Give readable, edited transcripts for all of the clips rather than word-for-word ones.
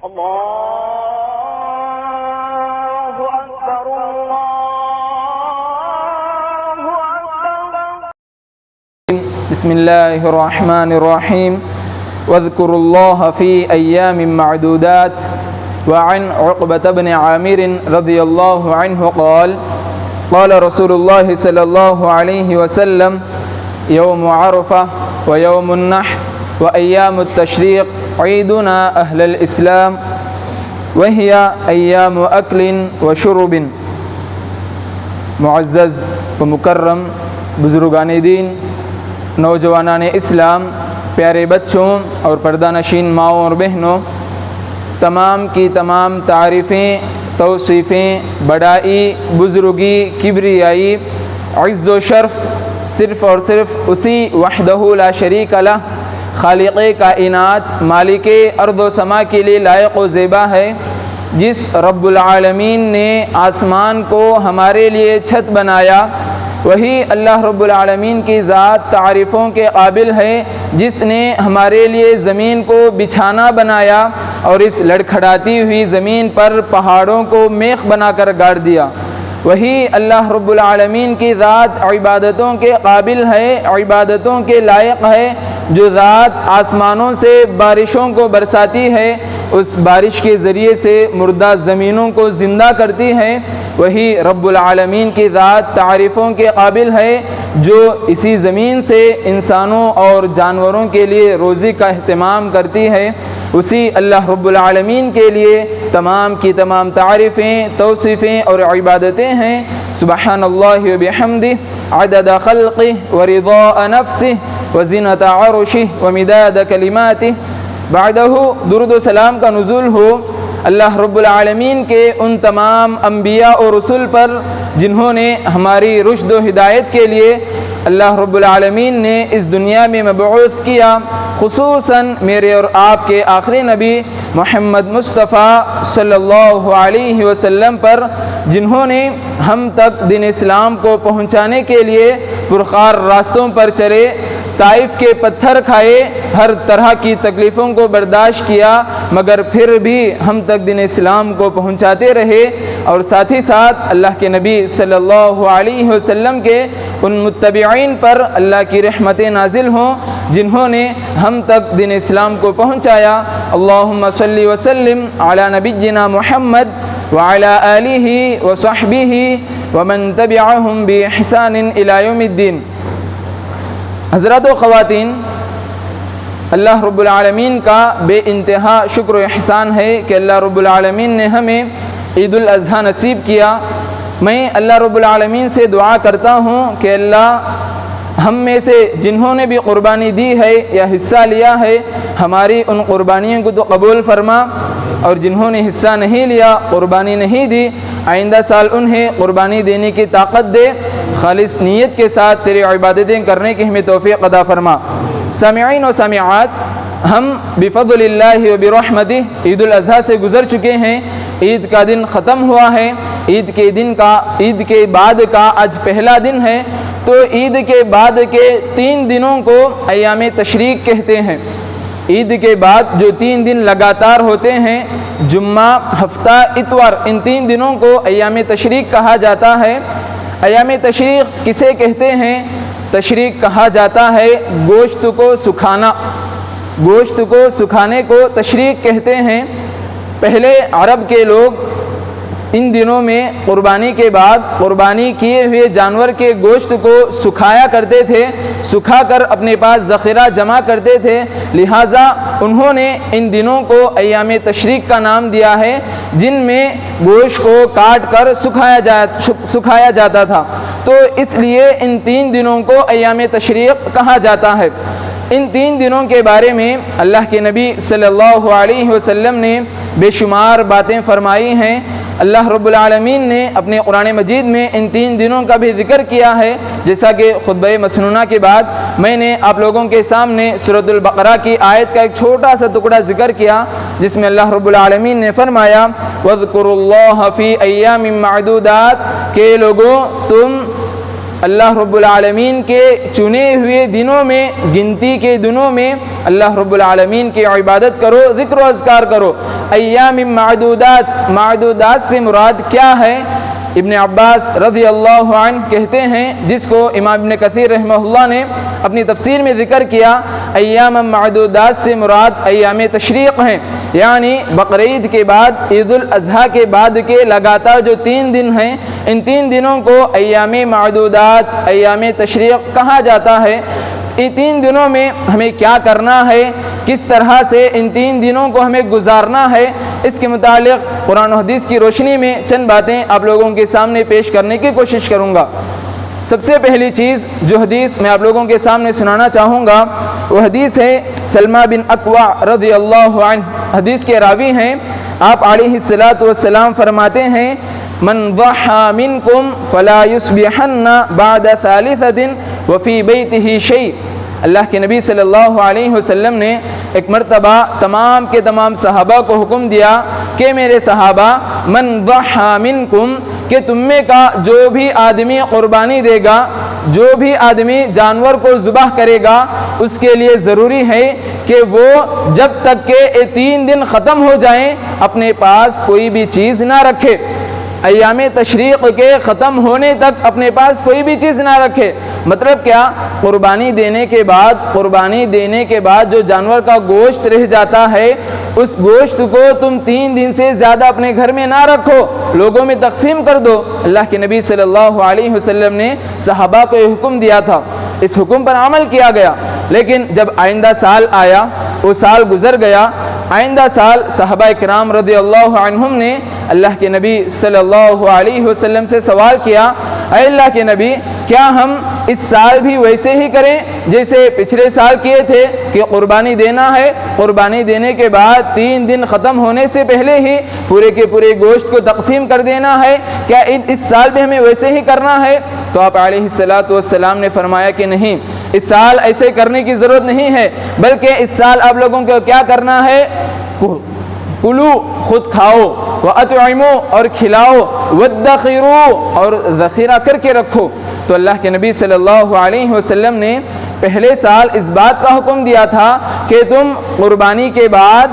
الله أكبر الله أكبر. بسم الله الرحمن الرحيم. واذكروا الله في أيام معدودات. وعن عقبة بن عامر رضي الله عنه قال قال رسول الله صلى الله عليه وسلم يوم عرفة ويوم النحر وأيام التشريق عيدنا أهل الإسلام وهي أيام أكل وشرب. معزز و مکرم بزرگان دین، نوجوانان اسلام، پیارے بچوں اور پردہ نشین ماؤں اور بہنوں، تمام کی تمام تعریفیں، توصیفیں، بڑائی، بزرگی، کبریائی، عز و شرف صرف اور صرف اسی وحدہ لا شریک لہ خالق کائنات، مالک ارض و سما کے لیے لائق و زیبا ہے، جس رب العالمین نے آسمان کو ہمارے لیے چھت بنایا۔ وہی اللہ رب العالمین کی ذات تعریفوں کے قابل ہے، جس نے ہمارے لیے زمین کو بچھانا بنایا اور اس لڑکھڑاتی ہوئی زمین پر پہاڑوں کو میخ بنا کر گاڑ دیا۔ وہی اللہ رب العالمین کی ذات عبادتوں کے قابل ہے، عبادتوں کے لائق ہے، جو ذات آسمانوں سے بارشوں کو برساتی ہے، اس بارش کے ذریعے سے مردہ زمینوں کو زندہ کرتی ہے۔ وہی رب العالمین کی ذات تعریفوں کے قابل ہے، جو اسی زمین سے انسانوں اور جانوروں کے لیے روزی کا اہتمام کرتی ہے۔ اسی اللہ رب العالمین کے لیے تمام کی تمام تعریفیں، توصیفیں اور عبادتیں ہیں۔ سبحان اللہ و بحمدہ عدد خلقہ ورضاء نفسہ وزنۃ عرشہ ومداد کلماتہ۔ بعدہ درود و سلام کا نزول ہو اللہ رب العالمین کے ان تمام انبیاء و رسول پر جنہوں نے ہماری رشد و ہدایت کے لیے اللہ رب العالمین نے اس دنیا میں مبعوث کیا، خصوصاً میرے اور آپ کے آخری نبی محمد مصطفیٰ صلی اللہ علیہ وسلم پر، جنہوں نے ہم تک دین اسلام کو پہنچانے کے لیے پرخار راستوں پر چلے، طائف کے پتھر کھائے، ہر طرح کی تکلیفوں کو برداشت کیا، مگر پھر بھی ہم تک دین اسلام کو پہنچاتے رہے۔ اور ساتھ ہی ساتھ اللہ کے نبی صلی اللہ علیہ وسلم کے ان متبعین پر اللہ کی رحمتیں نازل ہوں جنہوں نے ہم تک دین اسلام کو پہنچایا۔ اللہم صلی وسلم علی نبینا محمد وعلی آلہ وصحبہ ومن تبعہم بإحسان الی یوم الدین۔ حضرات و خواتین، اللہ رب العالمین کا بے انتہا شکر و احسان ہے کہ اللہ رب العالمین نے ہمیں عید الاضحیٰ نصیب کیا۔ میں اللہ رب العالمین سے دعا کرتا ہوں کہ اللہ ہم میں سے جنہوں نے بھی قربانی دی ہے یا حصہ لیا ہے، ہماری ان قربانیوں کو تو قبول فرما، اور جنہوں نے حصہ نہیں لیا، قربانی نہیں دی، آئندہ سال انہیں قربانی دینے کی طاقت دے، خالص نیت کے ساتھ تیری عبادتیں کرنے کی ہمیں توفیق عطا فرما۔ سامعین و سامعات، ہم بفضل اللہ و برحمتہ عید الاضحیٰ سے گزر چکے ہیں، عید کا دن ختم ہوا ہے، عید کے بعد کا آج پہلا دن ہے، تو عید کے بعد کے 3 دنوں کو ایام تشریق کہتے ہیں۔ عید کے بعد جو 3 دن لگاتار ہوتے ہیں، جمعہ، ہفتہ، اتوار، ان 3 دنوں کو ایام تشریق کہا جاتا ہے۔ ایام تشریق کسے کہتے ہیں؟ تشریق کہا جاتا ہے گوشت کو سکھانا، گوشت کو سکھانے کو تشریق کہتے ہیں۔ پہلے عرب کے لوگ ان دنوں میں قربانی کے بعد قربانی کیے ہوئے جانور کے گوشت کو سکھایا کرتے تھے، سکھا کر اپنے پاس ذخیرہ جمع کرتے تھے، لہٰذا انہوں نے ان دنوں کو ایام تشریق کا نام دیا ہے، جن میں گوشت کو کاٹ کر سکھایا جاتا تھا، تو اس لیے ان 3 دنوں کو ایام تشریق کہا جاتا ہے۔ ان 3 دنوں کے بارے میں اللہ کے نبی صلی اللہ علیہ وسلم نے بے شمار باتیں فرمائی ہیں۔ اللہ رب العالمین نے اپنے قرآن مجید میں ان 3 دنوں کا بھی ذکر کیا ہے، جیسا کہ خطبہ مسنونہ کے بعد میں نے آپ لوگوں کے سامنے سورۃ البقرہ کی آیت کا ایک چھوٹا سا ٹکڑا ذکر کیا، جس میں اللہ رب العالمین نے فرمایا وَاذْكُرُوا اللَّهَ فِي أَيَّامٍ مَّعْدُودَاتٍ کہ لوگوں تم اللہ رب العالمین کے چنے ہوئے دنوں میں، گنتی کے دنوں میں اللہ رب العالمین کی عبادت کرو، ذکر و اذکار کرو۔ ایام معدودات سے مراد کیا ہے؟ ابن عباس رضی اللہ عنہ کہتے ہیں، جس کو امام ابن کثیر رحمہ اللہ نے اپنی تفسیر میں ذکر کیا، ایام معدودات سے مراد ایام تشریق ہیں، یعنی بقرعید کے بعد، عید الاضحیٰ کے بعد کے لگاتار جو 3 دن ہیں، ان 3 دنوں کو ایام معدودات، ایام تشریق کہا جاتا ہے۔ ان 3 دنوں میں ہمیں کیا کرنا ہے، کس طرح سے ان 3 دنوں کو ہمیں گزارنا ہے، اس کے متعلق قرآن و حدیث کی روشنی میں چند باتیں آپ لوگوں کے سامنے پیش کرنے کی کوشش کروں گا۔ سب سے پہلی چیز جو حدیث میں آپ لوگوں کے سامنے سنانا چاہوں گا، وہ حدیث ہے سلمہ بن اکوع رضی اللہ عنہ، حدیث کے راوی ہیں۔ آپ علیہ الصلاۃ والسلام فرماتے ہیں، من ضحى منکم فلا یصبحن بعد ثالثۃ وفی بیتہ شیء۔ اللہ کے نبی صلی اللہ علیہ وسلم نے ایک مرتبہ تمام کے تمام صحابہ کو حکم دیا کہ میرے صحابہ، من ضحى منکم، کہ تم میں کا جو بھی آدمی قربانی دے گا، جو بھی آدمی جانور کو ذبح کرے گا، اس کے لیے ضروری ہے کہ وہ جب تک کہ یہ 3 دن ختم ہو جائیں اپنے پاس کوئی بھی چیز نہ رکھے۔ ایام تشریق کے ختم ہونے تک اپنے پاس کوئی بھی چیز نہ رکھے۔ مطلب کیا؟ قربانی دینے کے بعد جو جانور کا گوشت رہ جاتا ہے، اس گوشت کو تم 3 دن سے زیادہ اپنے گھر میں نہ رکھو، لوگوں میں تقسیم کر دو۔ اللہ کے نبی صلی اللہ علیہ وسلم نے صحابہ کو یہ حکم دیا تھا، اس حکم پر عمل کیا گیا۔ لیکن جب آئندہ سال آیا، وہ سال گزر گیا، آئندہ سال صحابہ کرام رضی اللہ عنہم نے اللہ کے نبی صلی اللہ علیہ وسلم سے سوال کیا، اے اللہ کے نبی، کیا ہم اس سال بھی ویسے ہی کریں جیسے پچھلے سال کیے تھے کہ قربانی دینا ہے، قربانی دینے کے بعد 3 دن ختم ہونے سے پہلے ہی پورے کے پورے گوشت کو تقسیم کر دینا ہے؟ کیا اس سال بھی ہمیں ویسے ہی کرنا ہے؟ تو آپ علیہ الصلاۃ والسلام نے فرمایا کہ نہیں، اس سال ایسے کرنے کی ضرورت نہیں ہے، بلکہ اس سال آپ لوگوں کو کیا کرنا ہے؟ کلو، خود کھاؤ، وَأَطْعِمُوا، اور کھلاؤ، وَادَّخِرُوا، اور ذخیرہ کر کے رکھو۔ تو اللہ کے نبی صلی اللہ علیہ وسلم نے پہلے سال اس بات کا حکم دیا تھا کہ تم قربانی کے بعد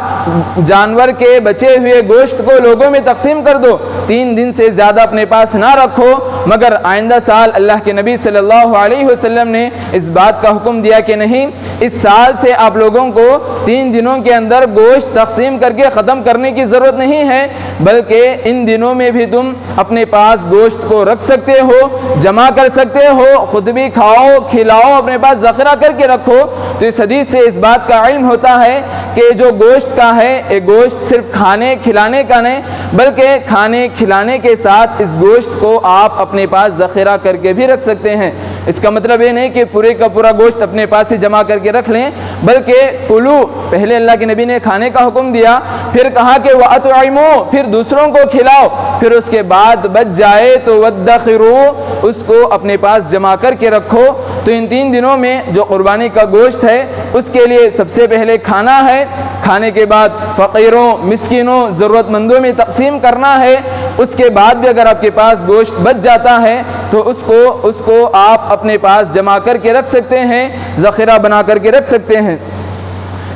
جانور کے بچے ہوئے گوشت کو لوگوں میں تقسیم کر دو، 3 دن سے زیادہ اپنے پاس نہ رکھو۔ مگر آئندہ سال اللہ کے نبی صلی اللہ علیہ وسلم نے اس بات کا حکم دیا کہ نہیں، اس سال سے آپ لوگوں کو 3 دنوں کے اندر گوشت تقسیم کر کے ختم کرنے کی ضرورت نہیں ہے، بلکہ ان دنوں میں بھی تم اپنے پاس گوشت کو رکھ سکتے ہو، جمع کر سکتے ہو، خود بھی کھاؤ، کھلاؤ، اپنے پاس ذخیرہ کر کے رکھو۔ تو اس حدیث سے اس بات کا علم ہوتا ہے کہ جو گوشت کا ہے، یہ گوشت صرف کھانے کھلانے کا نہیں، بلکہ کھانے کھلانے کے ساتھ اس گوشت کو آپ اپنے پاس ذخیرہ کر کے بھی رکھ سکتے ہیں۔ اس کا مطلب یہ نہیں کہ پورے کا پورا گوشت اپنے پاس ہی جمع کر کے رکھ لیں، بلکہ کلو، پہلے اللہ کے نبی نے کھانے کا حکم دیا، پھر کہا کہ وَأَطْعِمُوا، پھر دوسروں کو کھلاؤ، پھر اس کے بعد بچ جائے تو وَادَّخِرُوا، اس کو اپنے پاس جمع کر کے رکھو۔ تو ان 3 دنوں میں جو قربانی کا گوشت ہے، اس کے لیے سب سے پہلے کھانا ہے، کھانے کے بعد فقیروں، مسکینوں، ضرورت مندوں میں تقسیم کرنا ہے۔ اس کے بعد بھی اگر آپ کے پاس گوشت بچ جاتا ہے تو اس کو آپ اپنے پاس جمع کر کے رکھ سکتے ہیں، ذخیرہ بنا کر کے رکھ سکتے ہیں۔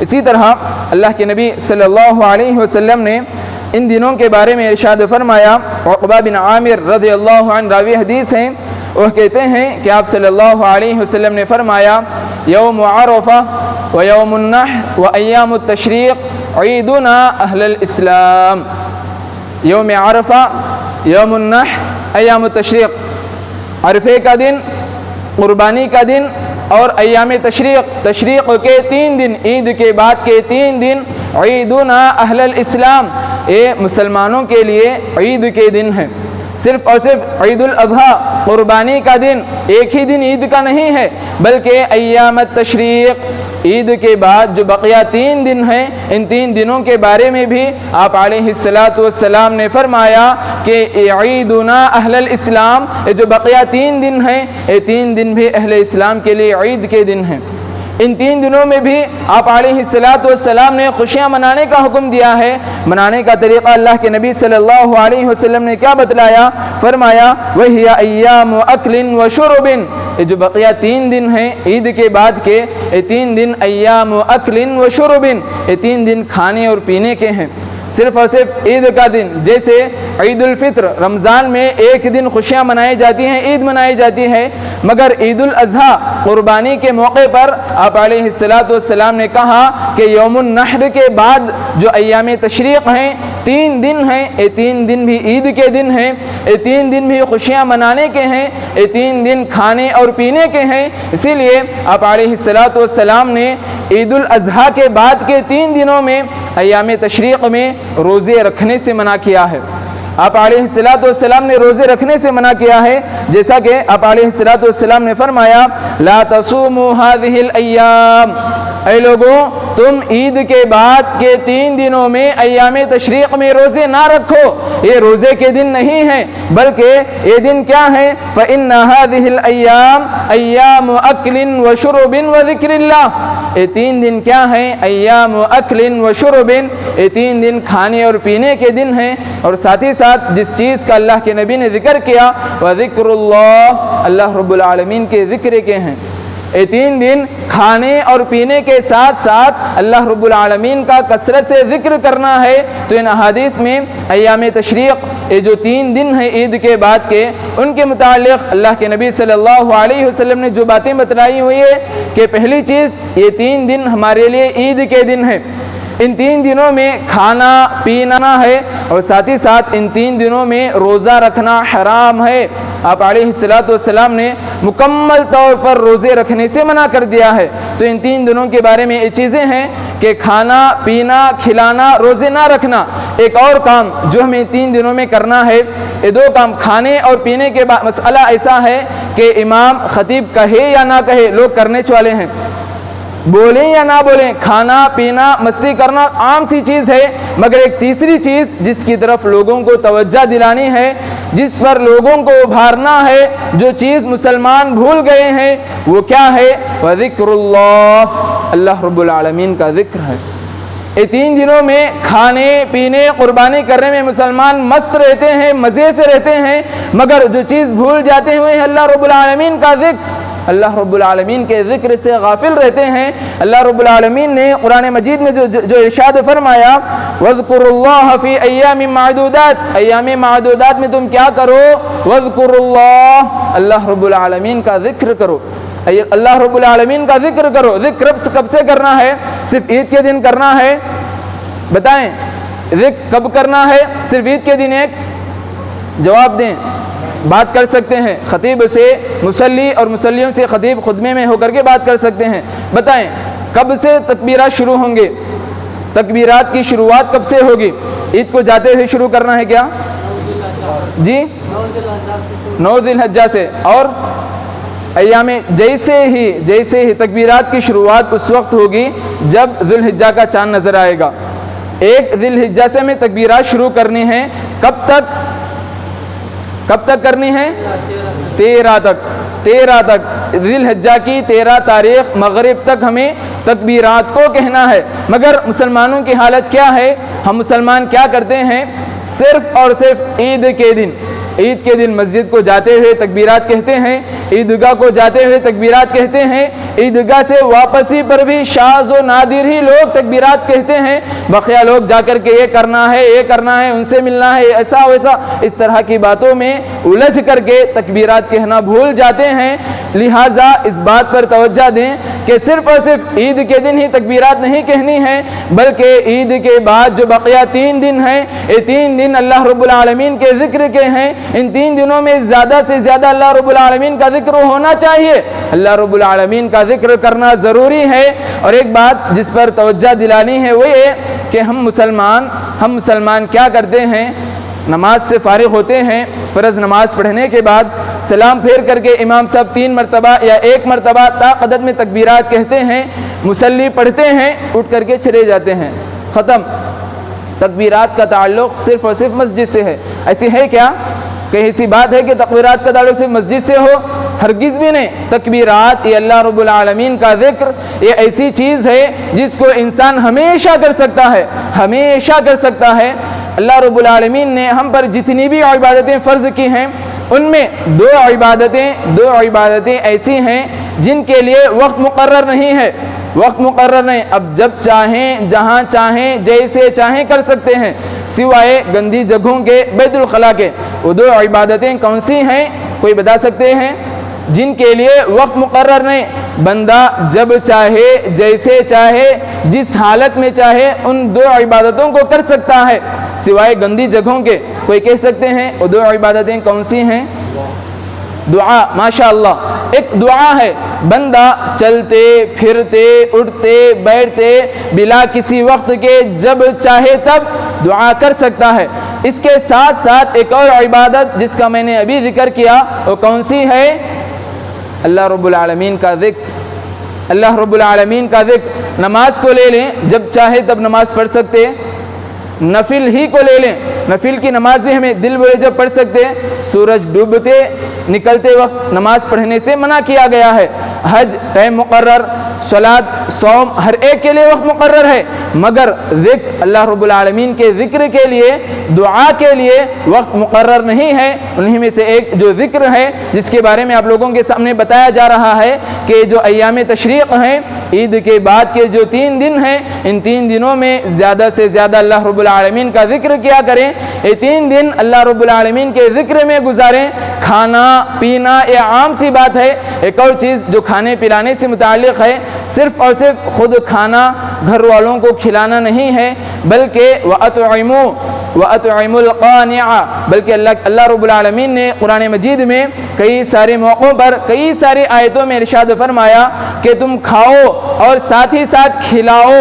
اسی طرح اللہ کے نبی صلی اللہ علیہ وسلم نے ان دنوں کے بارے میں ارشاد فرمایا۔ عقبہ بن عامر رضی اللہ عنہ راوی حدیث ہیں، وہ کہتے ہیں کہ آپ صلی اللہ علیہ وسلم نے فرمایا، یوم عرفہ و یوم النحر و ایام التشریق عیدنا اہل الاسلام۔ یوم عرفہ، یوم النحر، ایام التشریق، عرفے کا دن، قربانی کا دن، اور ایام تشریق کے 3 دن، عید کے بعد کے 3 دن، عیدنا اہل الاسلام، یہ مسلمانوں کے لیے عید کے دن ہیں۔ صرف اور صرف عید الاضحیٰ، قربانی کا دن، ایک ہی دن عید کا نہیں ہے، بلکہ ایام التشریق، عید کے بعد جو بقیہ 3 دن ہیں، ان 3 دنوں کے بارے میں بھی آپ علیہ الصلاۃ والسلام نے فرمایا کہ عیدنا اہل الاسلام، یہ جو بقیہ 3 دن ہیں، یہ 3 دن بھی اہل اسلام کے لیے عید کے دن ہیں۔ ان 3 دنوں میں بھی آپ علیہ الصلوۃ والسلام نے خوشیاں منانے کا حکم دیا ہے۔ منانے کا طریقہ اللہ کے نبی صلی اللہ علیہ وسلم نے کیا بتلایا؟ فرمایا وَهِيَ أَيَّامُ أَكْلٍ وَشُرْبٍ، یہ جو بقیہ 3 دن ہیں عید کے بعد کے، یہ 3 دن ایام اکل و شرب، یہ 3 دن کھانے اور پینے کے ہیں۔ صرف اور صرف عید کا دن، جیسے عید الفطر رمضان میں ایک دن خوشیاں منائی جاتی ہیں، عید منائی جاتی ہے، مگر عید الاضحیٰ قربانی کے موقع پر آپ علیہ الصلوۃ والسلام نے کہا کہ یوم النحر کے بعد جو ایام تشریق ہیں 3 دن ہیں، یہ 3 دن بھی عید کے دن ہیں، یہ 3 دن بھی خوشیاں منانے کے ہیں، یہ 3 دن کھانے اور پینے کے ہیں۔ اسی لیے آپ علیہ الصلوۃ والسلام نے عید الاضحیٰ کے بعد کے 3 دنوں میں ایام تشریق میں روزے رکھنے سے منع کیا ہے۔ آپ علیہ الصلوۃ والسلام نے روزے رکھنے سے منع کیا ہے، جیسا کہ آپ علیہ الصلوۃ والسلام نے فرمایا لا تصوموا هذه الايام، اے لوگوں تم عید کے بعد کے 3 دنوں میں ایام تشریق میں روزے نہ رکھو، یہ روزے کے دن نہیں ہیں، بلکہ یہ دن کیا ہیں؟ فإن هذه الايام ایام اکل وشرب وذکر اللہ، یہ 3 دن کیا ہیں؟ ایام اکل وشرب، یہ 3 دن کھانے اور پینے کے دن ہیں، اور ساتھ ہی ساتھ جس چیز کا اللہ کے نبی نے ذکر کیا وذکر اللہ، اللہ رب العالمین کے ذکر کے ہیں۔ یہ 3 دن کھانے اور پینے کے ساتھ ساتھ اللہ رب العالمین کا کثرت سے ذکر کرنا ہے۔ تو ان احادیث میں ایام تشریق، یہ جو 3 دن ہیں عید کے بعد کے، ان کے متعلق اللہ کے نبی صلی اللہ علیہ وسلم نے جو باتیں بتلائی ہوئی ہے کہ پہلی چیز یہ 3 دن ہمارے لیے عید کے دن ہیں، ان 3 دنوں میں کھانا پینا ہے، اور ساتھ ہی ساتھ ان 3 دنوں میں روزہ رکھنا حرام ہے۔ آپ علیہ الصلوۃ والسلام نے مکمل طور پر روزے رکھنے سے منع کر دیا ہے۔ تو ان 3 دنوں کے بارے میں یہ چیزیں ہیں کہ کھانا پینا کھلانا، روزے نہ رکھنا۔ ایک اور کام جو ہمیں 3 دنوں میں کرنا ہے، یہ 2 کام کھانے اور پینے کے بعد مسئلہ ایسا ہے کہ امام خطیب کہے یا نہ کہے لوگ کرنے والے ہیں، بولیں یا نہ بولیں، کھانا پینا مستی کرنا عام سی چیز ہے، مگر ایک تیسری چیز جس کی طرف لوگوں کو توجہ دلانی ہے، جس پر لوگوں کو ابھارنا ہے، جو چیز مسلمان بھول گئے ہیں، وہ کیا ہے؟ وذکر اللہ، اللہ رب العالمین کا ذکر ہے۔ یہ 3 دنوں میں کھانے پینے قربانی کرنے میں مسلمان مست رہتے ہیں، مزے سے رہتے ہیں، مگر جو چیز بھول جاتے ہوئے اللہ رب العالمین کا ذکر، اللہ رب العالمین کے ذکر سے غافل رہتے ہیں۔ اللہ رب العالمین نے قرآن مجید میں جو ارشاد فرمایا وَاذْكُرُوا اللَّهَ فِي أَيَّامٍ مَعْدُودَاتٍ، ایام معدودات میں تم کیا کرو؟ وَاذْكُرُوا اللَّهَ، اللہ رب العالمین کا ذکر کرو، اللہ رب العالمین کا ذکر کرو۔ ذکر کب سے کرنا ہے؟ صرف عید کے دن کرنا ہے؟ بتائیں ذکر کب کرنا ہے؟ صرف عید کے دن؟ ایک جواب دیں، بات کر سکتے ہیں خطیب سے، مصلی اور مصلیوں سے خطیب خطبے میں ہو کر کے بات کر سکتے ہیں۔ بتائیں کب سے تکبیرات شروع ہوں گے؟ تکبیرات کی شروعات کب سے ہوگی؟ عید کو جاتے ہوئے شروع کرنا ہے کیا؟ جی 9 ذی الحجہ سے، اور ایام جیسے ہی تکبیرات کی شروعات اس وقت ہوگی جب ذی الحجہ کا چاند نظر آئے گا۔ 1 ذی الحجہ سے ہمیں تکبیرات شروع کرنی ہے، کب تک کرنی ہے؟ 13 تک، ذی الحجہ کی 13 تاریخ مغرب تک ہمیں تکبیرات کو کہنا ہے۔ مگر مسلمانوں کی حالت کیا ہے؟ ہم مسلمان کیا کرتے ہیں؟ صرف اور صرف عید کے دن مسجد کو جاتے ہوئے تکبیرات کہتے ہیں، عیدگاہ کو جاتے ہوئے تکبیرات کہتے ہیں، عیدگاہ سے واپسی پر بھی شاذ و نادر ہی لوگ تکبیرات کہتے ہیں، بقیہ لوگ جا کر کے یہ کرنا ہے، ان سے ملنا ہے، ایسا ویسا، اس طرح کی باتوں میں الجھ کر کے تکبیرات کہنا بھول جاتے ہیں۔ لہٰذا اس بات پر توجہ دیں کہ صرف اور صرف عید کے دن ہی تکبیرات نہیں کہنی ہے، بلکہ عید کے بعد جو بقیہ 3 دن ہیں، یہ 3 دن اللہ رب العالمین کے ذکر کے ہیں۔ ان 3 دنوں میں زیادہ سے زیادہ اللہ رب العالمین کا ذکر ہونا چاہیے، اللہ رب العالمین کا ذکر کرنا ضروری ہے۔ اور ایک بات جس پر توجہ دلانی ہے وہ یہ کہ ہم مسلمان کیا کرتے ہیں؟ نماز سے فارغ ہوتے ہیں، فرض نماز پڑھنے کے بعد سلام پھیر کر کے امام صاحب 3 مرتبہ یا 1 مرتبہ تا عدد میں تکبیرات کہتے ہیں، مصلی پڑھتے ہیں، اٹھ کر کے چلے جاتے ہیں، ختم۔ تکبیرات کا تعلق صرف اور صرف مسجد سے ہے۔ ایسی ہے کیا؟ کہیں ایسی بات ہے کہ تکبیرات کا تعلق صرف مسجد سے ہو؟ ہرگز بھی نہیں۔ تکبیرات یہ اللہ رب العالمین کا ذکر، یہ ایسی چیز ہے جس کو انسان ہمیشہ کر سکتا ہے، ہمیشہ کر سکتا ہے۔ اللہ رب العالمین نے ہم پر جتنی بھی عبادتیں فرض کی ہیں ان میں دو عبادتیں ایسی ہیں جن کے لیے وقت مقرر نہیں ہے، وقت مقرر نہیں، اب جب چاہیں جہاں چاہیں جیسے چاہیں کر سکتے ہیں، سوائے گندی جگہوں کے، بیت الخلاء کے۔ وہ دو عبادتیں کون سی ہیں؟ کوئی بتا سکتے ہیں؟ جن کے لیے وقت مقرر نہیں، بندہ جب چاہے جیسے چاہے جس حالت میں چاہے ان دو عبادتوں کو کر سکتا ہے سوائے گندی جگہوں کے۔ کوئی کہہ سکتے ہیں وہ دو عبادتیں کون سی ہیں؟ دعا، ماشاءاللہ، ایک دعا ہے، بندہ چلتے پھرتے اٹھتے بیٹھتے بلا کسی وقت کے جب چاہے تب دعا کر سکتا ہے۔ اس کے ساتھ ساتھ ایک اور عبادت جس کا میں نے ابھی ذکر کیا وہ کون سی ہے؟ اللہ رب العالمین کا ذکر، اللہ رب العالمین کا ذکر۔ نماز کو لے لیں، جب چاہے تب نماز پڑھ سکتے، نفل ہی کو لے لیں، نفل کی نماز بھی ہمیں دل بولے جب پڑھ سکتے، سورج ڈوبتے نکلتے وقت نماز پڑھنے سے منع کیا گیا ہے۔ حج ٹائم مقرر، صلاۃ، صوم، ہر ایک کے لیے وقت مقرر ہے، مگر ذکر، اللہ رب العالمین کے ذکر کے لیے، دعا کے لیے وقت مقرر نہیں ہے۔ انہی میں سے ایک جو ذکر ہے جس کے بارے میں آپ لوگوں کے سامنے بتایا جا رہا ہے کہ جو ایام تشریق ہیں، عید کے بعد کے جو 3 دن ہیں، ان 3 دنوں میں زیادہ سے زیادہ اللہ رب العالمین کا ذکر کیا کریں۔ یہ 3 دن اللہ رب العالمین کے ذکر میں گزاریں۔ کھانا پینا یہ عام سی بات ہے۔ ایک اور چیز جو کھانے پلانے سے متعلق ہے، صرف اور صرف خود کھانا، گھر والوں کو کھلانا نہیں ہے، بلکہ وَأَطْعِمُوا الْقَانِعَ، بلکہ اللہ رب العالمین نے قرآن مجید میں کئی سارے موقعوں پر کئی ساری آیتوں میں ارشاد فرمایا کہ تم کھاؤ اور ساتھ ہی ساتھ کھلاؤ۔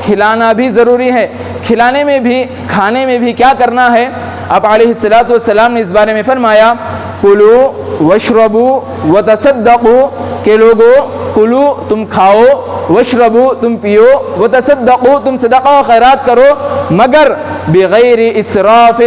کھلانا بھی ضروری ہے، کھلانے میں بھی، کھانے میں بھی کیا کرنا ہے؟ آپ علیہ الصلوۃ والسلام نے اس بارے میں فرمایا کلو واشربو وتصدقو، کہ لوگو کلو تم کھاؤ، واشربو تم پیو، وتصدقو تم صدقہ و خیرات کرو، مگر بغیر اسراف،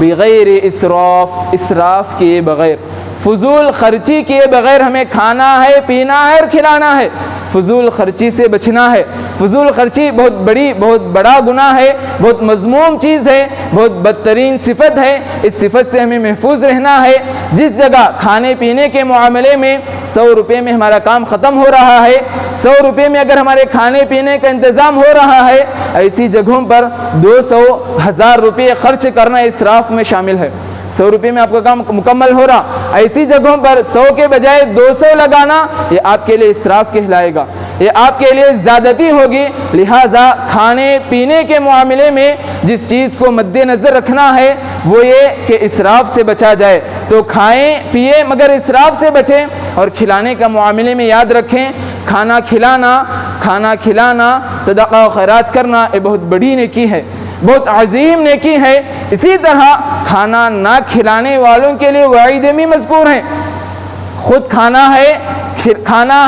بغیر اسراف، اسراف کیے بغیر، فضول خرچی کیے بغیر ہمیں کھانا ہے، پینا ہے اور کھلانا ہے۔ فضول خرچی سے بچنا ہے۔ فضول خرچی بہت بڑا گناہ ہے، بہت مذموم چیز ہے، بہت بدترین صفت ہے۔ اس صفت سے ہمیں محفوظ رہنا ہے۔ جس جگہ کھانے پینے کے معاملے میں 100 روپے میں ہمارا کام ختم ہو رہا ہے، 100 روپے میں اگر ہمارے کھانے پینے کا انتظام ہو رہا ہے، ایسی جگہوں پر 200 1000 روپے خرچ کرنا اسراف میں شامل ہے۔ 100 روپے میں آپ کا کام مکمل ہو رہا، ایسی جگہوں پر 100 کے بجائے 200 لگانا، یہ آپ کے لیے اسراف کہلائے گا، یہ آپ کے لیے زیادتی ہوگی۔ لہٰذا کھانے پینے کے معاملے میں جس چیز کو مد نظر رکھنا ہے وہ یہ کہ اسراف سے بچا جائے۔ تو کھائیں پیے مگر اسراف سے بچیں، اور کھلانے کا معاملے میں یاد رکھیں کھانا کھلانا صدقہ و خیرات کرنا یہ بہت بڑی نیکی ہے، بہت عظیم نیکی ہے۔ اسی طرح کھانا نہ کھلانے والوں کے لیے وعیدیں بھی مذکور ہیں۔ خود کھانا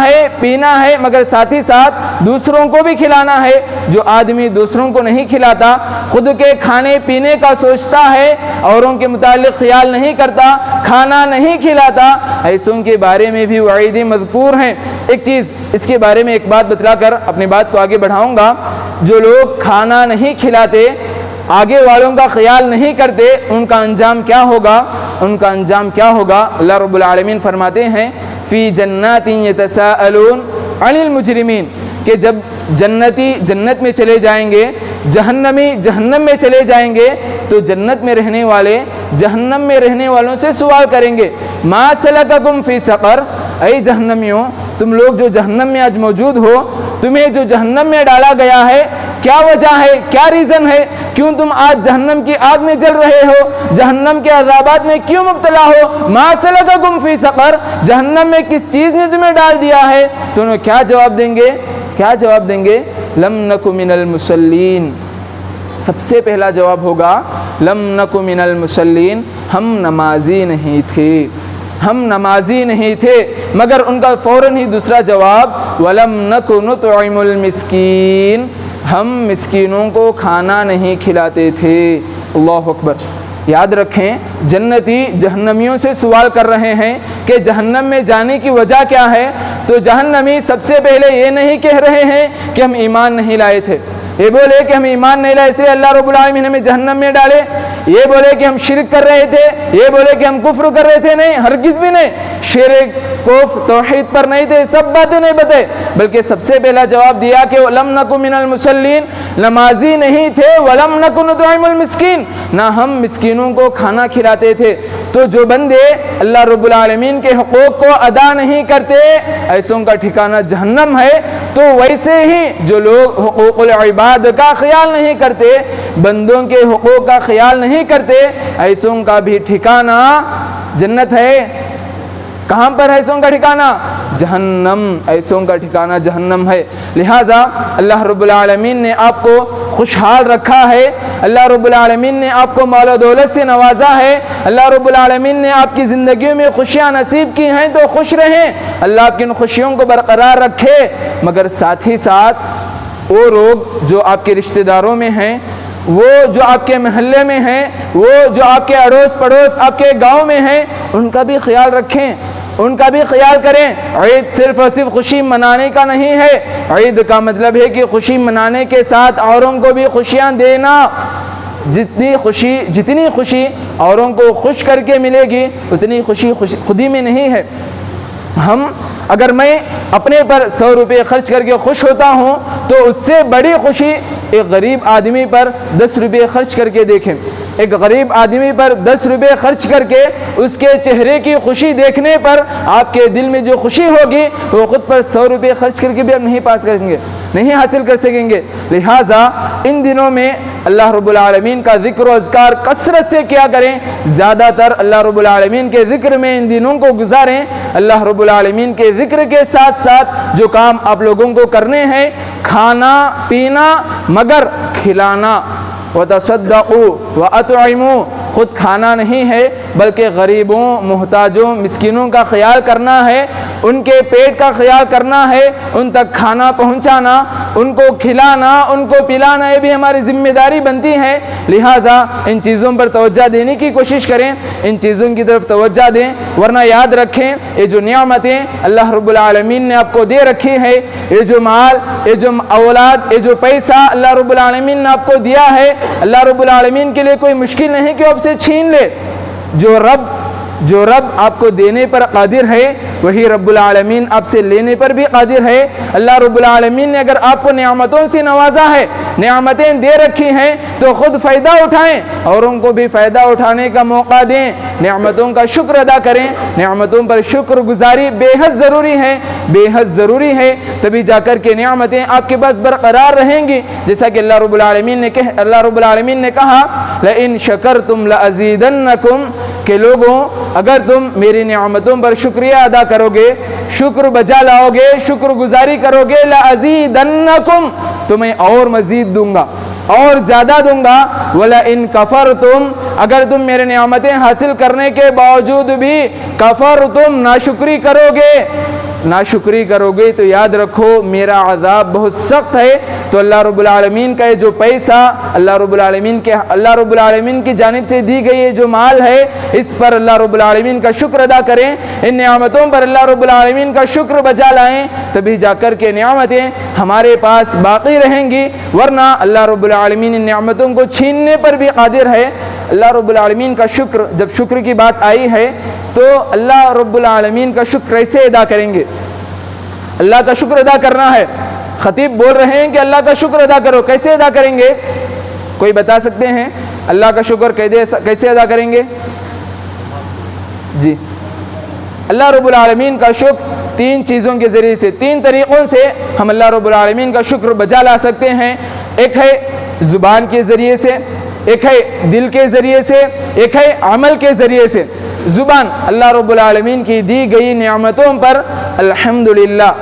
ہے پینا ہے مگر ساتھ ہی ساتھ دوسروں کو بھی کھلانا ہے۔ جو آدمی دوسروں کو نہیں کھلاتا، خود کے کھانے پینے کا سوچتا ہے، اوروں کے متعلق خیال نہیں کرتا، کھانا نہیں کھلاتا، ایسوں کے بارے میں بھی وعیدیں مذکور ہیں۔ ایک چیز اس کے بارے میں ایک بات بتلا کر اپنی بات کو آگے بڑھاؤں گا۔ جو لوگ کھانا نہیں کھلاتے، آگے والوں کا خیال نہیں کرتے، ان کا انجام کیا ہوگا؟ ان کا انجام کیا ہوگا؟ اللہ رب العالمین فرماتے ہیں فی جنات یتساءلون عن المجرمین، کہ جب جنتی جنت میں چلے جائیں گے، جہنمی جہنم میں چلے جائیں گے، تو جنت میں رہنے والے جہنم میں رہنے والوں سے سوال کریں گے ما سلککم فی سقر، اے جہنمیوں تم لوگ جو جہنم میں آج موجود ہو، تمہیں جو جہنم میں ڈالا گیا ہے کیا وجہ ہے، کیا ریزن ہے، کیوں تم آج جہنم کی آگ میں جل رہے ہو، جہنم کے عذابات میں کیوں مبتلا ہو؟ ما سلککم فی سقر، جہنم میں کس چیز نے تمہیں ڈال دیا ہے؟ تو انہوں کیا جواب دیں گے؟ کیا جواب دیں گے؟ لم نک من المصلین، سب سے پہلا جواب ہوگا لم نک من المصلین، ہم نمازی نہیں تھے، ہم نمازی نہیں تھے۔ مگر ان کا فوراً ہی دوسرا جواب وَلَمْ نَكُ نُطْعِمُ الْمِسْكِينَ، ہم مسکینوں کو کھانا نہیں کھلاتے تھے۔ اللہ اکبر، یاد رکھیں جنتی جہنمیوں سے سوال کر رہے ہیں کہ جہنم میں جانے کی وجہ کیا ہے، تو جہنمی سب سے پہلے یہ نہیں کہہ رہے ہیں کہ ہم ایمان نہیں لائے تھے، یہ بولے کہ ہم ایمان نہیں لائے اس لیے اللہ رب العالمین ہمیں جہنم میں ڈالے، یہ بولے کہ ہم شرک کر رہے تھے، یہ بولے کہ ہم کفر کر رہے تھے، نہیں، ہرگز بھی نہیں، شرک کفر توحید پر نہیں تھے، سب باتیں نہیں بتائے، بلکہ سب سے پہلا جواب دیا کہ وَلَمْ نَكُ مِنَ الْمُصَلِّينَ، نمازی نہیں تھے، وَلَمْ نَكُ نُطْعِمُ الْمِسْكِينَ، نہ ہم مسکینوں کو کھانا کھلاتے تھے۔ تو جو بندے اللہ رب العالمین کے حقوق کو ادا نہیں کرتے ایسوں کا ٹھکانہ جہنم ہے، تو ویسے ہی جو لوگ حقوق العباد کا خیال نہیں کرتے، بندوں کے حقوق کا خیال نہیں کرتے، ایسوں کا بھی ٹھکانہ جنت ہے۔ کہاں پر ایسوں کا ٹھکانہ؟ جہنم، ایسوں کا ٹھکانہ جہنم ہے۔ لہٰذا اللہ رب العالمین نے آپ کو خوشحال رکھا ہے، اللہ رب العالمین نے آپ کو مال و دولت سے نوازا ہے، اللہ رب العالمین نے آپ کی زندگیوں میں خوشیاں نصیب کی ہیں، تو خوش رہیں، اللہ آپ کی ان خوشیوں کو برقرار رکھے، مگر ساتھ ہی ساتھ وہ لوگ جو آپ کے رشتہ داروں میں ہیں، وہ جو آپ کے محلے میں ہیں، وہ جو آپ کے اڑوس پڑوس آپ کے گاؤں میں ہیں، ان کا بھی خیال رکھیں، ان کا بھی خیال کریں۔ عید صرف اور صرف خوشی منانے کا نہیں ہے، عید کا مطلب ہے کہ خوشی منانے کے ساتھ اوروں کو بھی خوشیاں دینا۔ جتنی خوشی اوروں کو خوش کر کے ملے گی اتنی خوشی خودی میں نہیں ہے۔ اگر میں اپنے پر 100 روپے خرچ کر کے خوش ہوتا ہوں تو اس سے بڑی خوشی ایک غریب آدمی پر 10 روپے خرچ کر کے دیکھیں۔ ایک غریب آدمی پر 10 روپے خرچ کر کے اس کے چہرے کی خوشی دیکھنے پر آپ کے دل میں جو خوشی ہوگی وہ خود پر 100 روپے خرچ کر کے بھی آپ نہیں پاس کریں گے، نہیں حاصل کر سکیں گے۔ لہٰذا ان دنوں میں اللہ رب العالمین کا ذکر و اذکار کثرت سے کیا کریں، زیادہ تر اللہ رب العالمین کے ذکر میں ان دنوں کو گزاریں۔ اللہ رب العالمین کے ذکر کے ساتھ ساتھ جو کام آپ لوگوں کو کرنے ہیں، کھانا پینا مگر کھلانا، وَتَصَدَّقُوا وَأَطْعِمُوا، خود کھانا نہیں ہے بلکہ غریبوں محتاجوں مسکینوں کا خیال کرنا ہے، ان کے پیٹ کا خیال کرنا ہے، ان تک کھانا پہنچانا، ان کو کھلانا، ان کو پلانا، یہ بھی ہماری ذمہ داری بنتی ہے۔ لہٰذا ان چیزوں پر توجہ دینے کی کوشش کریں، ان چیزوں کی طرف توجہ دیں، ورنہ یاد رکھیں یہ جو نعمتیں اللہ رب العالمین نے آپ کو دے رکھی ہے، یہ جو مال، یہ جو اولاد، یہ جو پیسہ اللہ رب العالمین نے آپ کو دیا ہے، اللہ رب العالمین کے لیے کوئی مشکل نہیں کہ آپ سے چھین لے۔ جو رب آپ کو دینے پر قادر ہے وہی رب العالمین آپ سے لینے پر بھی قادر ہے۔ اللہ رب العالمین نے اگر آپ کو نعمتوں سے نوازا ہے، نعمتیں دے رکھی ہیں، تو خود فائدہ اٹھائیں، اوروں کو بھی فائدہ اٹھانے کا موقع دیں، نعمتوں کا شکر ادا کریں۔ نعمتوں پر شکر گزاری بے حد ضروری ہے، بے حد ضروری ہے، تبھی جا کر کے نعمتیں آپ کے پاس برقرار رہیں گی۔ جیسا کہ اللہ رب العالمین نے کہا لَإِن شَكَرْتُمْ لَأَزِيدَنَّكُمْ، کہ لوگوں اگر تم میری نعمتوں پر شکریہ ادا کرو گے، شکر بجا لاؤ گے، شکر گزاری کرو گے، لَأَزِيدَنَّكُمْ، تو میں اور مزید دوں گا، اور زیادہ دوں گا۔ وَلَئِن كَفَرْتُمْ، اگر تم میرے نعمتیں حاصل کرنے کے باوجود بھی کفرتم ناشکری کرو گے تو یاد رکھو میرا عذاب بہت سخت ہے۔ تو اللہ رب العالمین کا یہ جو پیسہ اللہ رب العالمین کی جانب سے دی گئی یہ جو مال ہے، اس پر اللہ رب العالمین کا شکر ادا کریں، ان نعمتوں پر اللہ رب العالمین کا شکر بجا لائیں، تبھی جا کر کے نعمتیں ہمارے پاس باقی رہیں گی، ورنہ اللہ رب العالمین ان نعمتوں کو چھیننے پر بھی قادر ہے۔ اللہ رب العالمین کا شکر، جب شکر کی بات آئی ہے تو اللہ رب العالمین کا شکر کیسے ادا کریں گے؟ اللہ کا شکر ادا کرنا ہے، خطیب بول رہے ہیں کہ اللہ کا شکر ادا کرو، کیسے ادا کریں گے؟ کوئی بتا سکتے ہیں اللہ کا شکر کیسے ادا کریں گے؟ جی، اللہ رب العالمین کا شکر 3 چیزوں کے ذریعے سے، 3 طریقوں سے ہم اللہ رب العالمین کا شکر بجا لا سکتے ہیں۔ ایک ہے زبان کے ذریعے سے، ایک ہے دل کے ذریعے سے، ایک ہے عمل کے ذریعے سے۔ زبان، اللہ رب العالمین کی دی گئی نعمتوں پر الحمدللہ،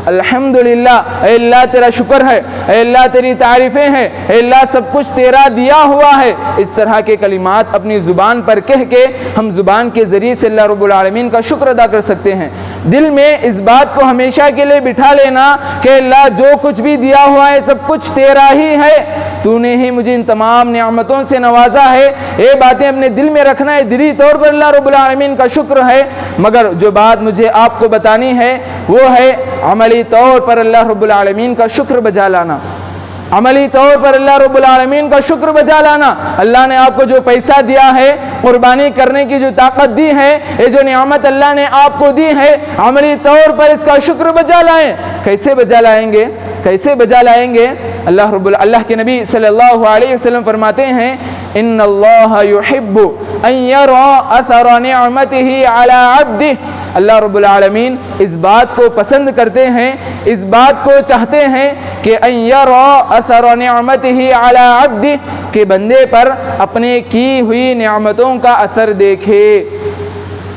الحمدللہ، اے اللہ تیرا شکر ہے، اے اللہ تیری تعریفیں ہیں، اے اللہ سب کچھ تیرا دیا ہوا ہے، اس طرح کے کلمات اپنی زبان پر کہہ کے ہم زبان کے ذریعے سے اللہ رب العالمین کا شکر ادا کر سکتے ہیں۔ دل میں اس بات کو ہمیشہ کے لیے بٹھا لینا کہ اللہ جو کچھ بھی دیا ہوا ہے سب کچھ تیرا ہی ہے، تو نے ہی مجھے ان تمام نعمتوں سے نوازا ہے۔ یہ باتیں اپنے دل میں رکھنا ہے، دلی طور پر اللہ رب العالمین کا شکر ہے۔ مگر جو بات مجھے آپ کو بتانی ہے وہ ہے عملی طور پر اللہ رب العالمین کا شکر بجا لانا، عملی طور پر اللہ رب العالمین کا شکر بجا لانا۔ اللہ نے آپ کو جو پیسہ دیا ہے، قربانی کرنے کی جو طاقت دی ہے، یہ جو نعمت اللہ نے آپ کو دی ہے، عملی طور پر اس کا شکر بجا لائیں۔ کیسے بجا لائیں گے؟ کیسے بجا لائیں گے؟ اللہ کے نبی صلی اللہ علیہ وسلم فرماتے ہیں ان اللہ یحب ان یرى اثر نعمته علی عبدہ، اللہ رب العالمین اس بات کو پسند کرتے ہیں، اس بات کو چاہتے ہیں کہ ان یرى اثر نعمته علی عبدہ، کہ بندے پر اپنے کی ہوئی نعمتوں کا اثر دیکھے۔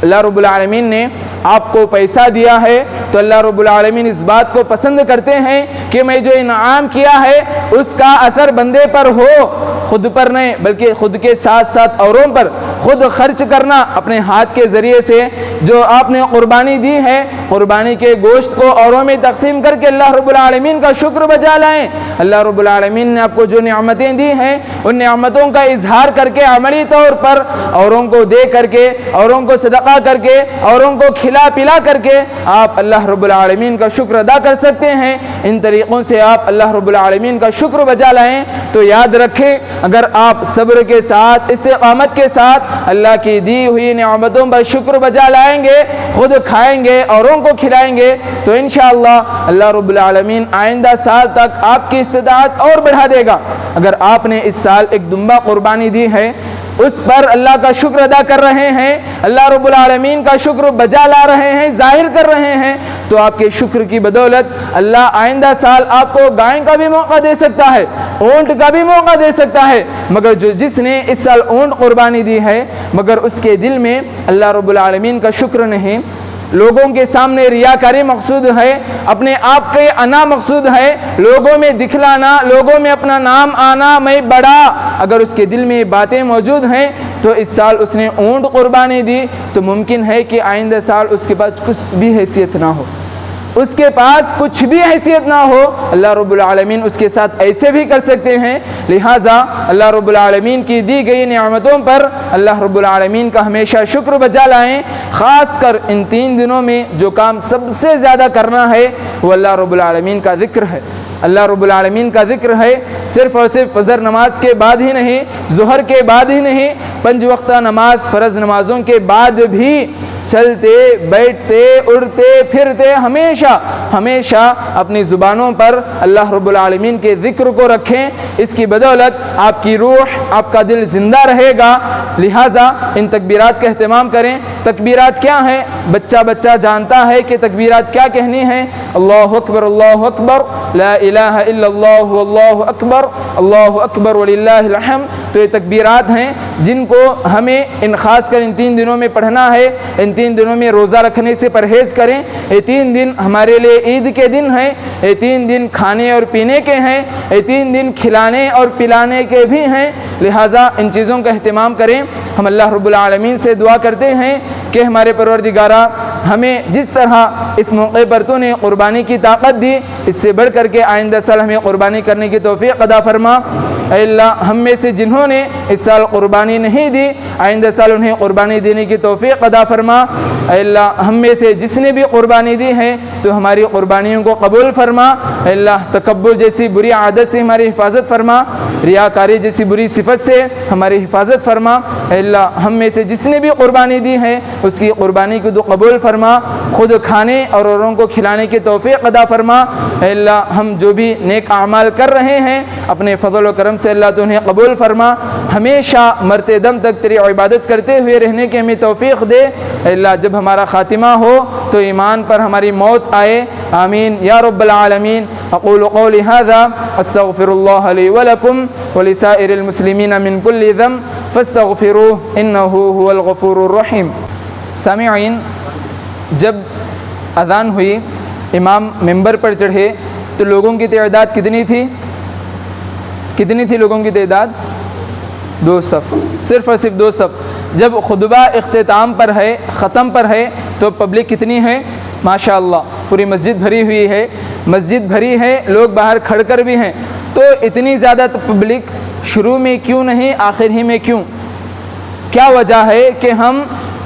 اللہ رب العالمین نے آپ کو پیسہ دیا ہے تو اللہ رب العالمین اس بات کو پسند کرتے ہیں کہ میں جو انعام کیا ہے اس کا اثر بندے پر ہو، خود پر نہیں بلکہ خود کے ساتھ ساتھ اوروں پر۔ خود خرچ کرنا اپنے ہاتھ کے ذریعے سے، جو آپ نے قربانی دی ہے، قربانی کے گوشت کو اوروں میں تقسیم کر کے اللہ رب العالمین کا شکر بجا لائیں۔ اللہ رب العالمین نے آپ کو جو نعمتیں دی ہیں ان نعمتوں کا اظہار کر کے عملی طور پر اوروں کو دے کر کے، اوروں کو صدقہ کر کے، اوروں کو کھلا پلا کر کے آپ اللہ رب العالمین کا شکر ادا کر سکتے ہیں۔ ان طریقوں سے آپ اللہ رب العالمین کا شکر بجا لائیں تو یاد رکھیں، اگر آپ صبر کے ساتھ، استقامت کے ساتھ اللہ کی دی ہوئی نعمتوں پر شکر بجا لائیں گے، خود کھائیں گے، اوروں کو کھلائیں گے، تو انشاءاللہ اللہ رب العالمین آئندہ سال تک آپ کی استطاعت اور بڑھا دے گا۔ اگر آپ نے اس سال ایک دمبا قربانی دی ہے، اس پر اللہ کا شکر ادا کر رہے ہیں، اللہ رب العالمین کا شکر بجا لا رہے ہیں، ظاہر کر رہے ہیں، تو آپ کے شکر کی بدولت اللہ آئندہ سال آپ کو گائے کا بھی موقع دے سکتا ہے، اونٹ کا بھی موقع دے سکتا ہے۔ مگر جس نے اس سال اونٹ قربانی دی ہے مگر اس کے دل میں اللہ رب العالمین کا شکر نہیں، لوگوں کے سامنے ریاکاری مقصود ہے، اپنے آپ کے انا مقصود ہے، لوگوں میں دکھلانا، لوگوں میں اپنا نام آنا، میں بڑا، اگر اس کے دل میں یہ باتیں موجود ہیں تو اس سال اس نے اونٹ قربانی دی تو ممکن ہے کہ آئندہ سال اس کے پاس کچھ بھی حیثیت نہ ہو، اس کے پاس کچھ بھی حیثیت نہ ہو۔ اللہ رب العالمین اس کے ساتھ ایسے بھی کر سکتے ہیں۔ لہٰذا اللہ رب العالمین کی دی گئی نعمتوں پر اللہ رب العالمین کا ہمیشہ شکر بجا لائیں۔ خاص کر ان 3 دنوں میں جو کام سب سے زیادہ کرنا ہے وہ اللہ رب العالمین کا ذکر ہے، اللہ رب العالمین کا ذکر ہے۔ صرف اور صرف فجر نماز کے بعد ہی نہیں، ظہر کے بعد ہی نہیں، 5 وقتہ نماز فرض نمازوں کے بعد بھی چلتے بیٹھتے اڑتے پھرتے ہمیشہ اپنی زبانوں پر اللہ رب العالمین کے ذکر کو رکھیں۔ اس کی بدولت آپ کی روح، آپ کا دل زندہ رہے گا۔ لہٰذا ان تکبیرات کا اہتمام کریں۔ تکبیرات کیا ہیں؟ بچہ جانتا ہے کہ تکبیرات کیا کہنی ہیں۔ اللہ اکبر، لا الہ الا اللہ واللہ اکبر، اللہ اکبر وللہ الحمد۔ تو یہ تکبیرات ہیں جن کو ہمیں خاص کر ان 3 دنوں میں پڑھنا ہے۔ ان 3 دنوں میں روزہ رکھنے سے پرہیز کریں۔ یہ 3 دن ہمارے لیے عید کے دن ہیں، یہ 3 دن کھانے اور پینے کے ہیں، یہ 3 دن کھلانے اور پلانے کے بھی ہیں۔ لہٰذا ان چیزوں کا اہتمام کریں۔ ہم اللہ رب العالمین سے دعا کرتے ہیں کہ ہمارے پروردگارہ، ہمیں جس طرح اس موقع پر تو نے قربانی کی طاقت دی، اس سے بڑھ کر کے آئندہ سال ہمیں قربانی کرنے کی توفیق عطا فرما۔ اے اللہ، ہم میں سے جنہوں نے اس سال قربانی نہیں دی، آئندہ سال انہیں قربانی دینے کی توفیق عطا فرما۔ اے اللہ، ہم میں سے جس نے بھی قربانی دی ہے تو ہماری قربانیوں کو قبول فرما۔ اے اللہ، تکبر جیسی بری عادت سے ہماری حفاظت فرما، ریاکاری جیسی بری صفت سے ہماری حفاظت فرما۔ اے اللہ، ہم میں سے جس نے بھی قربانی دی ہے اس کی قربانی کو تو قبول فرما، خود کھانے اور اوروں کو کھلانے کی توفیق عطا فرما۔ اے اللہ، ہم جو بھی نیک اعمال کر رہے ہیں اپنے فضل و کرم سے اللہ تو انہیں قبول فرما۔ ہمیشہ مرتے دم تک تیری عبادت کرتے ہوئے رہنے کی ہمیں توفیق دے۔ اے اللہ، جب ہمارا خاتمہ ہو تو ایمان پر ہماری موت آئے۔ آمین یا رب العالمین۔ اقول قولی ھذا استغفر اللہ لی ولکم ولسائر المسلمین من کل ذنب فاستغفروہ انہ هو الغفور الرحیم۔ سامعین، جب اذان ہوئی، امام ممبر پر چڑھے تو لوگوں کی تعداد کتنی تھی؟ کتنی تھی لوگوں کی تعداد؟ 2 صف، صرف اور صرف 2 صف۔ جب خطبہ اختتام پر ہے، ختم پر ہے، تو پبلک کتنی ہے؟ ماشاءاللہ پوری مسجد بھری ہوئی ہے، مسجد بھری ہے، لوگ باہر کھڑ کر بھی ہیں۔ تو اتنی زیادہ پبلک شروع میں کیوں نہیں، آخر ہی میں کیوں؟ کیا وجہ ہے کہ ہم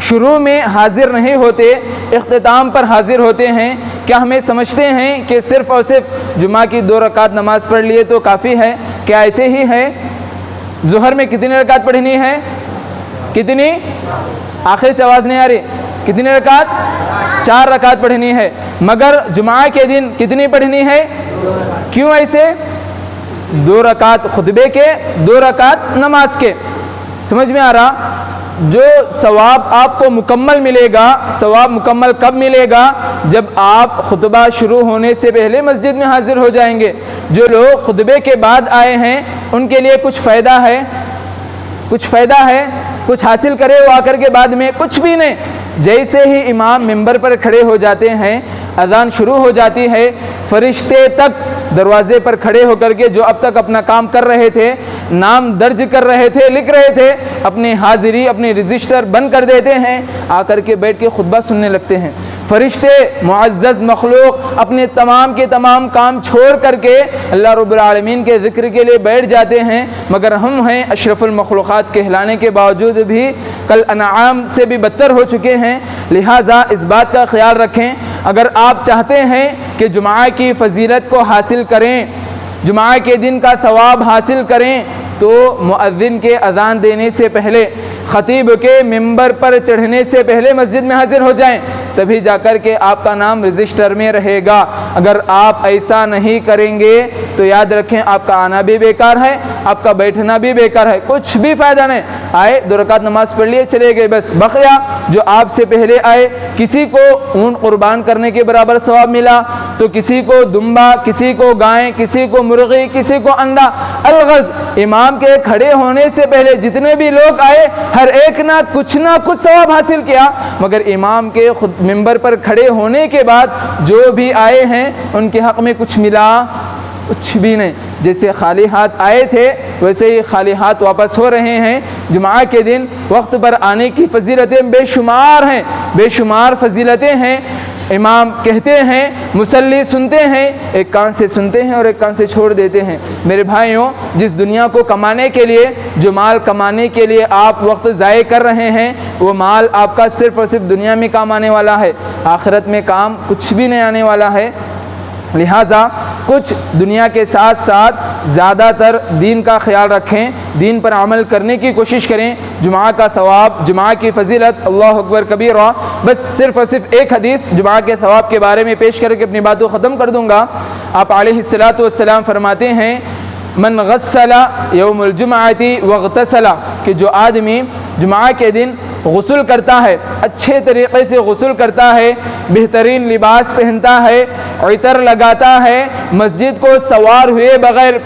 شروع میں حاضر نہیں ہوتے، اختتام پر حاضر ہوتے ہیں؟ کیا ہمیں سمجھتے ہیں کہ صرف اور صرف جمعہ کی 2 رکعت نماز پڑھ لیے تو کافی ہے؟ کیا ایسے ہی ہے؟ ظہر میں کتنی رکعت پڑھنی ہے؟ کتنی؟ آخر سے آواز نہیں آ رہی، کتنی رکعت؟ 4 رکعت پڑھنی ہے، مگر جمعہ کے دن کتنی پڑھنی ہے؟ کیوں ایسے؟ 2 رکعت خطبے کے، 2 رکعت نماز کے۔ سمجھ میں آ رہا؟ جو ثواب آپ کو مکمل ملے گا، ثواب مکمل کب ملے گا؟ جب آپ خطبہ شروع ہونے سے پہلے مسجد میں حاضر ہو جائیں گے۔ جو لوگ خطبے کے بعد آئے ہیں ان کے لیے کچھ فائدہ ہے؟ کچھ فائدہ ہے؟ کچھ حاصل کرے وہ آ کر کے بعد میں؟ کچھ بھی نہیں۔ جیسے ہی امام ممبر پر کھڑے ہو جاتے ہیں، اذان شروع ہو جاتی ہے، فرشتے تک دروازے پر کھڑے ہو کر کے جو اب تک اپنا کام کر رہے تھے، نام درج کر رہے تھے، لکھ رہے تھے، اپنی حاضری، اپنی رجسٹر بند کر دیتے ہیں، آ کر کے بیٹھ کے خطبہ سننے لگتے ہیں۔ فرشتے، معزز مخلوق اپنے تمام کے تمام کام چھوڑ کر کے اللہ رب العالمین کے ذکر کے لیے بیٹھ جاتے ہیں، مگر ہم ہیں اشرف المخلوقات کہلانے کے باوجود بھی کل انعام سے بھی بدتر ہو چکے ہیں۔ لہٰذا اس بات کا خیال رکھیں، اگر آپ چاہتے ہیں کہ جمعہ کی فضیلت کو حاصل کریں، جمعہ کے دن کا ثواب حاصل کریں، تو مؤذن کے اذان دینے سے پہلے، خطیب کے ممبر پر چڑھنے سے پہلے مسجد میں حاضر ہو جائیں، تبھی جا کر کے آپ کا نام رجسٹر میں رہے گا۔ اگر آپ ایسا نہیں کریں گے تو یاد رکھیں آپ کا آنا بھی بیکار ہے، آپ کا بیٹھنا بھی بیکار ہے، کچھ بھی فائدہ نہیں۔ آئے 2 رکعت نماز پڑھ لیے چلے گئے بس، بقیہ جو آپ سے پہلے آئے، کسی کو اونٹ قربان کرنے کے برابر ثواب ملا تو کسی کو دمبا، کسی کو گائے، کسی کو مرغی، کسی کو انڈا، الغرض امام کے کھڑے ہونے سے پہلے جتنے بھی لوگ آئے ہر ایک نہ کچھ ثواب حاصل کیا، مگر امام کے خود ممبر پر کھڑے ہونے کے بعد جو بھی آئے ہیں ان کے حق میں کچھ ملا؟ کچھ بھی نہیں۔ جیسے خالی ہاتھ آئے تھے ویسے ہی خالی ہاتھ واپس ہو رہے ہیں۔ جمعہ کے دن وقت پر آنے کی فضیلتیں بے شمار ہیں، بے شمار فضیلتیں ہیں۔ امام کہتے ہیں، مصلی سنتے ہیں، ایک کان سے سنتے ہیں اور ایک کان سے چھوڑ دیتے ہیں۔ میرے بھائیوں، جس دنیا کو کمانے کے لیے، جو مال کمانے کے لیے آپ وقت ضائع کر رہے ہیں، وہ مال آپ کا صرف اور صرف دنیا میں کام آنے والا ہے، آخرت میں کام کچھ بھی نہیں آنے والا ہے۔ لہٰذا کچھ دنیا کے ساتھ ساتھ زیادہ تر دین کا خیال رکھیں، دین پر عمل کرنے کی کوشش کریں۔ جمعہ کا ثواب، جمعہ کی فضیلت، اللہ اکبر کبیرہ۔ بس صرف اور صرف ایک حدیث جمعہ کے ثواب کے بارے میں پیش کر کے اپنی بات کو ختم کر دوں گا۔ آپ علیہ الصلاۃ والسلام فرماتے ہیں، من غسل یوم الجمعۃ واغتسل، کہ جو آدمی جمعہ کے دن غسل کرتا ہے، اچھے طریقے سے غسل کرتا ہے، بہترین لباس پہنتا ہے، عطر لگاتا ہے، مسجد کو سوار ہوئے بغیر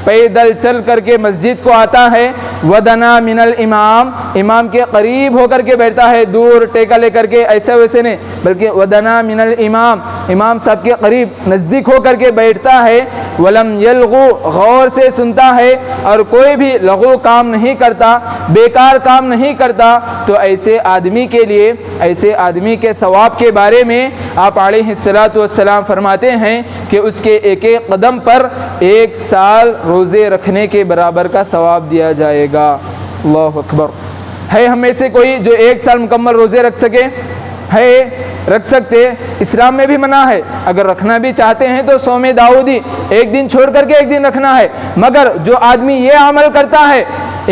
پیدل چل کر کے مسجد کو آتا ہے، ودنا من الامام، امام کے قریب ہو کر کے بیٹھتا ہے، دور ٹیکا لے کر کے ایسے ویسے نہیں، بلکہ ودنا من الامام، امام صاحب کے قریب نزدیک ہو کر کے بیٹھتا ہے، ولم یلغو، غور سے سنتا ہے اور کوئی بھی لغو کام نہیں کرتا، بیکار کام نہیں کرتا، تو ایسے آدمی کے لیے، ایسے آدمی کے ثواب کے بارے میں آپ علیہ الصلاۃ والسلام فرماتے ہیں کہ اس کے ایک ایک قدم پر 1 سال روزے رکھنے کے برابر کا ثواب دیا جائے گا۔ اللہ اکبر۔ ہے ہم میں سے کوئی جو 1 سال مکمل روزے رکھ سکے؟ ہے؟ رکھ سکتے؟ اسلام میں بھی منع ہے، اگر رکھنا بھی چاہتے ہیں تو صوم داؤدی، 1 دن چھوڑ کر کے 1 دن رکھنا ہے، مگر جو آدمی یہ عمل کرتا ہے،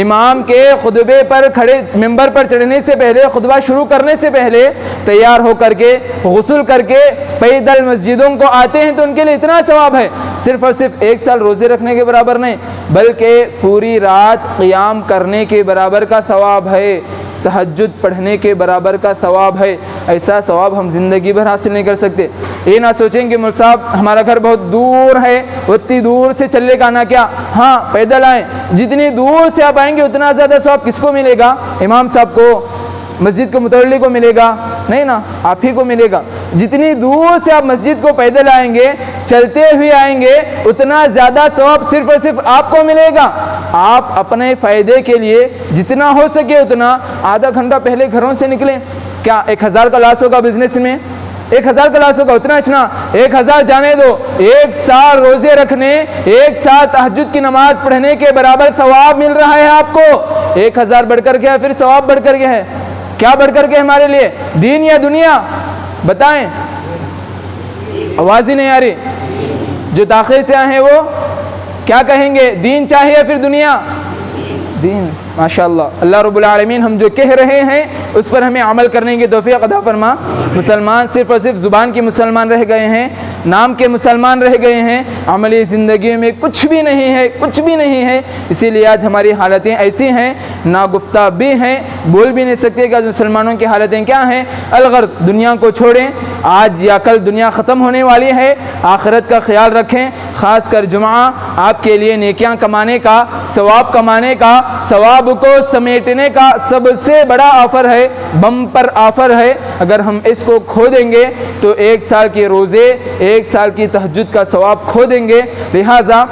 امام کے خطبے پر کھڑے، ممبر پر چڑھنے سے پہلے، خطبہ شروع کرنے سے پہلے تیار ہو کر کے، غسل کر کے پیدل مسجدوں کو آتے ہیں، تو ان کے لیے اتنا ثواب ہے، صرف اور صرف 1 سال روزے رکھنے کے برابر نہیں، بلکہ پوری رات قیام کرنے کے برابر کا ثواب ہے، تہجد پڑھنے کے برابر کا ثواب ہے۔ ایسا ثواب ہم زندگی بھر حاصل نہیں کر سکتے۔ یہ نہ سوچیں کہ مول صاحب ہمارا گھر بہت دور ہے، اتنی دور سے چلے کا آنا کیا، ہاں پیدل آئیں، جتنی دور سے آپ آئیں گے اتنا زیادہ ثواب کس کو ملے گا؟ امام صاحب کو، مسجد کے متولی کو ملے گا؟ نہیں نا، آپ ہی کو ملے گا۔ جتنی دور سے آپ مسجد کو پیدل آئیں گے، چلتے ہوئے آئیں گے، اتنا زیادہ ثواب صرف اور صرف آپ کو ملے گا۔ آپ اپنے فائدے کے لیے جتنا ہو سکے اتنا آدھا گھنٹہ پہلے گھروں سے نکلیں۔ کیا 1000 کا لاس ہوگا بزنس میں؟ 1000 کلاسوں کا اتنا اچھنا 1000 جانے دو، 1 سال روزے رکھنے، 1 سال تہجد کی نماز پڑھنے کے برابر ثواب مل رہا ہے آپ کو۔ 1000 بڑھ کر کے ہے، پھر ثواب بڑھ کر کے ہے، کیا بڑھ کر کے ہمارے لیے، دین یا دنیا؟ بتائیں، آواز ہی نہیں آ رہی۔ جو داخل سے آئے ہیں وہ کیا کہیں گے، دین چاہیے یا پھر دنیا؟ دین۔ ماشاءاللہ، اللہ رب العالمین ہم جو کہہ رہے ہیں اس پر ہمیں عمل کرنے کی توفیق عطا فرما۔ مسلمان صرف اور صرف زبان کے مسلمان رہ گئے ہیں، نام کے مسلمان رہ گئے ہیں، عملی زندگی میں کچھ بھی نہیں ہے، کچھ بھی نہیں ہے۔ اسی لیے آج ہماری حالتیں ایسی ہیں، ناگفتہ بھی ہیں، بول بھی نہیں سکتے کہ آج مسلمانوں کی حالتیں کیا ہیں۔ الغرض دنیا کو چھوڑیں، آج یا کل دنیا ختم ہونے والی ہے، آخرت کا خیال رکھیں۔ خاص کر جمعہ آپ کے لیے نیکیاں کمانے کا، ثواب کمانے کا، ثواب کو سمیٹنے کا سب سے بڑا آفر ہے، بمپر آفر ہے۔ اگر ہم اس کو کھو دیں گے تو 1 سال کے روزے، 1 سال کی تہجد کا ثواب کھو دیں گے۔ لہٰذا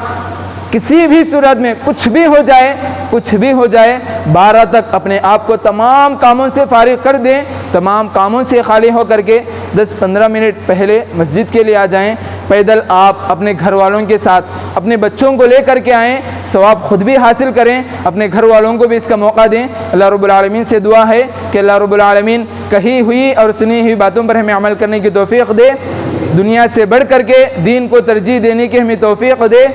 کسی بھی صورت میں کچھ بھی ہو جائے، کچھ بھی ہو جائے، 12 تک اپنے آپ کو تمام کاموں سے فارغ کر دیں، تمام کاموں سے خالی ہو کر کے 10-15 منٹ پہلے مسجد کے لیے آ جائیں۔ پیدل آپ اپنے گھر والوں کے ساتھ اپنے بچوں کو لے کر کے آئیں، ثواب خود بھی حاصل کریں، اپنے گھر والوں کو بھی اس کا موقع دیں۔ اللہ رب العالمین سے دعا ہے کہ اللہ رب العالمین کہی ہوئی اور سنی ہوئی باتوں پر ہمیں عمل کرنے کی توفیق دے، دنیا سے بڑھ کر کے دین کو ترجیح دینے کی ہمیں توفیق دے،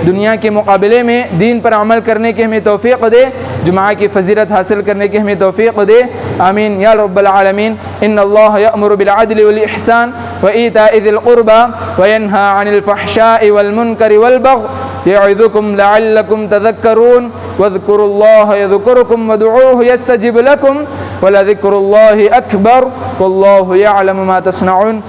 دنیا کے مقابلے میں دین پر عمل کرنے کی ہمیں توفیق دے، جمعہ کی فضیلت حاصل کرنے کی ہمیں توفیق دے، آمین یا رب العالمین۔ ان اللہ یأمر بالعدل والإحسان وإیتاء ذی القربى وینہی عن الفحشاء والمنکر والبغی یعظکم لعلکم تذکرون واذکروا اللہ یذکرکم وادعوہ یستجب لکم ولذکر اللہ اکبر واللہ یعلم ما تصنعون۔